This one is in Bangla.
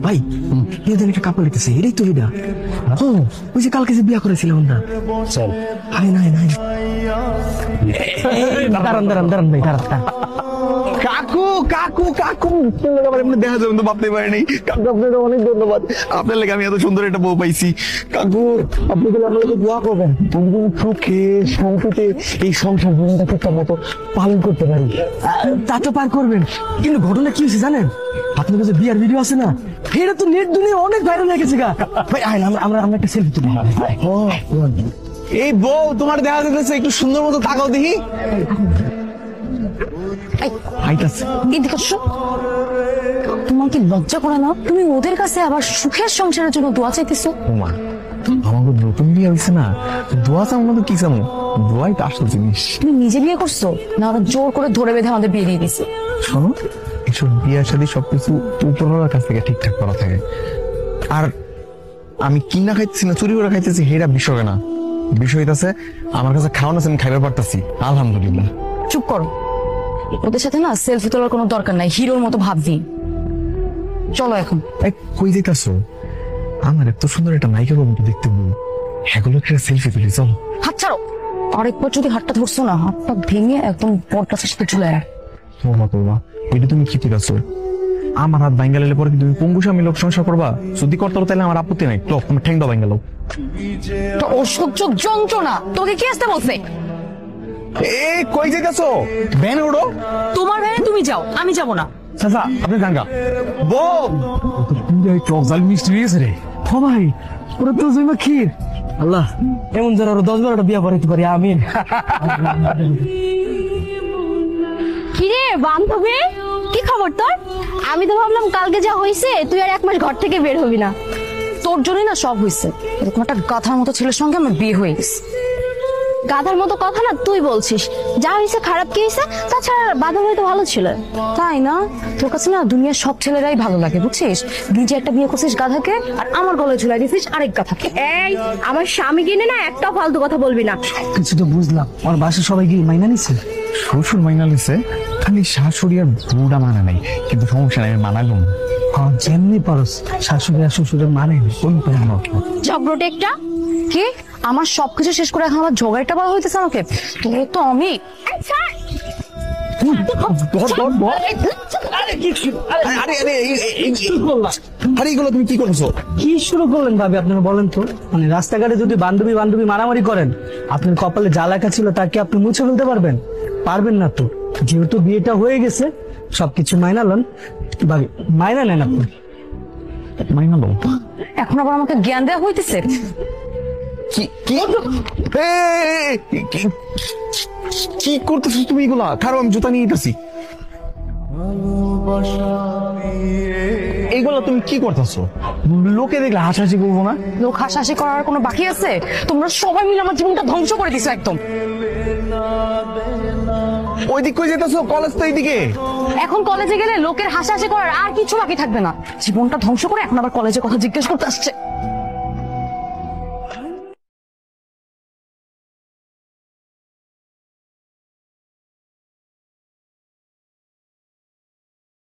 ভাই এদের একটা কাপড় লিখতেছে এটাই তো এটা। ওই যে কালকে যে বিয়া করেছিলাম না। চল হাই নাই নাই দাঁড়ান দাঁড়ান দাঁড়ান ভাই দাঁড়ান। কাকু কাকু কাকু আমার এমনি দেখা যাবে তো ভাবতে পারিনি। কাকু আপনার অনেক ধন্যবাদ, আপনার লেগে আমি এত সুন্দর একটা বউ পাইছি। কাকু আপনি বলে আপনার দোয়া করবেন সুখে শান্তিতে এই সংসার জীবনটাকে একটা মতো পালন করতে পারি। তা তো পার করবেন, কিন্তু ঘটনা কি হয়েছে জানেন? আপনার কাছে বিয়ার ভিডিও আছে না, এটা তো নেট দুনিয়া অনেক ভাইরাল হয়ে গেছে গা। ভাই আয় আমরা আমরা একটা সেলফি তুলি। এই বউ তোমার দেখা যাচ্ছে একটু সুন্দর মতো তাকাও দেখি। এদিকে আসো। তোমার কি লজ্জা করে না? তুমি ওদের কাছে আবার সুখের সংসারের জন্য দোয়া চাইতেছো। মা আমাকে নতুন বিয়ে হয়েছে না, দোয়া চাও না কি চাও, দোয়াই তো আসল জিনিস। তুমি নিজে বিয়ে করছো না ওরা জোর করে ধরে বেঁধে আমাদের বিয়ে দিয়ে দিছে? শোনো, এসব বিয়ের সাথে সবকিছু উপরওয়ালার কাছ থেকে ঠিকঠাক করা থাকে। আর আমি কিনা খাইতেছি না চুরি করে খাইতেছি সেটা বিষয় না, বিষয় আছে আমার কাছে খাওয়ানো আছে, আমি খাইবার পারতেছি আলহামদুলিল্লাহ। চুপ করো, ওদের সাথে না সেলফি তোলার কোনো দরকার নাই, হিরোর মতো ভাববি। চলো এখন। কই যেতেছো? আমার এত সুন্দর একটা নায়িকা মতো দেখতে বলবো, এগুলো একটা সেলফি তুলি, চলো। হাত ছাড়ো, আরেকবার যদি হাতটা ধরছো না হাতটা ভেঙে একদম বটগাছের সাথে ঝুলে রাখ। তোমা এটা তুমি কি করছো? আমার হাত ভাঙ্গা লেলে পরে কি তুমি পঙ্গু স্বামী লোক সংসার করবা? যদি করতে তাহলে আমার আপত্তি নাই, লোক তুমি ঠেং দাও ভাঙ্গা লোক। অসহ্য যন্ত্রণা, তোকে কি আসতে বলছে? কই যেতেছো? ভ্যানে উঠো। তোমার ভ্যানে তুমি যাও, আমি যাব না। চাচা আপনি জাঙ্গা বউ টক জাল মিষ্টি হয়েছে রে। ও ভাই ওরা তো জমা ক্ষীর। আল্লাহ এমন যারা 10-12টা বিয়া করাইতে পারি আমিন। কিরে বান্ধবী, কি খবর তোর? আমি তো ভাবলাম কালকে যা হয়েছে তুই আর 1 মাস ঘর থেকে বের হবি না। তোর জন্যই না সব হয়েছে, এরকম একটা গাধার মতো ছেলের সঙ্গে আমার বিয়ে হয়ে গেছে। গাধার মতো কথা না তুই বলছিস, যা হয়েছে খারাপ কি হয়েছে, তাছাড়া বান্ধবী তো ভালো ছিল। তাই না? তোর কাছে না দুনিয়ার সব ছেলেরাই ভালো লাগে বুঝছিস? নিজে একটা বিয়ে করছিস গাধাকে, আর আমার গলায় ঝুলাই দিছিস আরেক গাধাকে। এই আমার স্বামী কিনে না একটা ফালতু কথা বলবি না। কিছু তো বুঝলাম, আমার বাসা সবাই গিয়ে মাইনা নিছে। শ্বশুর মাইনা লিছে, খালি শাশুড়ি আর বউটা মানা নাই, কিন্তু সমস্যা নাই, আমি মানালো। হ্যাঁ যেমনি পারস, শাশুড়ি আর শ্বশুরের মানে কোন পারো ঝগড়টে একটা। কি আমার সবকিছু শেষ করে এখন আমার ঝগড়াটা বলা হইতেছে আমাকে? তোর তো আমি এগুলো তুমি কি করছো? কি শুরু করলেন ভাবি আপনারা বলেন তো? মানে রাস্তাঘাটে যদি বান্ধবী বান্ধবী মারামারি করেন, আপনার কপালে যা লেখা ছিল তাকে আপনি মুছে ফেলতে পারবেন? পারবেন না তো। যেহেতু বিয়েটা হয়ে গেছে সবকিছু মাইনা লন ভাবি, মাইনা নেন আপনি। মাইনা লো। এখন আবার আমাকে জ্ঞান দেওয়া হইতেছে? কি করতেছো তুমি এগুলা? খারাপ, আমি জুতা নিয়ে যেতেছি। এগুলা তুমি কি করতেছো? লোকে দেখলে হাসাহাসি করবো না? লোক হাসাহাসি করার কোনো বাকি আছে? তোমরা সবাই মিলে আমার জীবনটা ধ্বংস করে দিছো একদম। ওই দিক কই যেতেছো? কলেজ তো এইদিকে। এখন কলেজে গেলে লোকের হাসাহাসি করার আর কিছু বাকি থাকবে না। জীবনটা ধ্বংস করে এখন আবার কলেজের কথা জিজ্ঞেস করতে আসছে।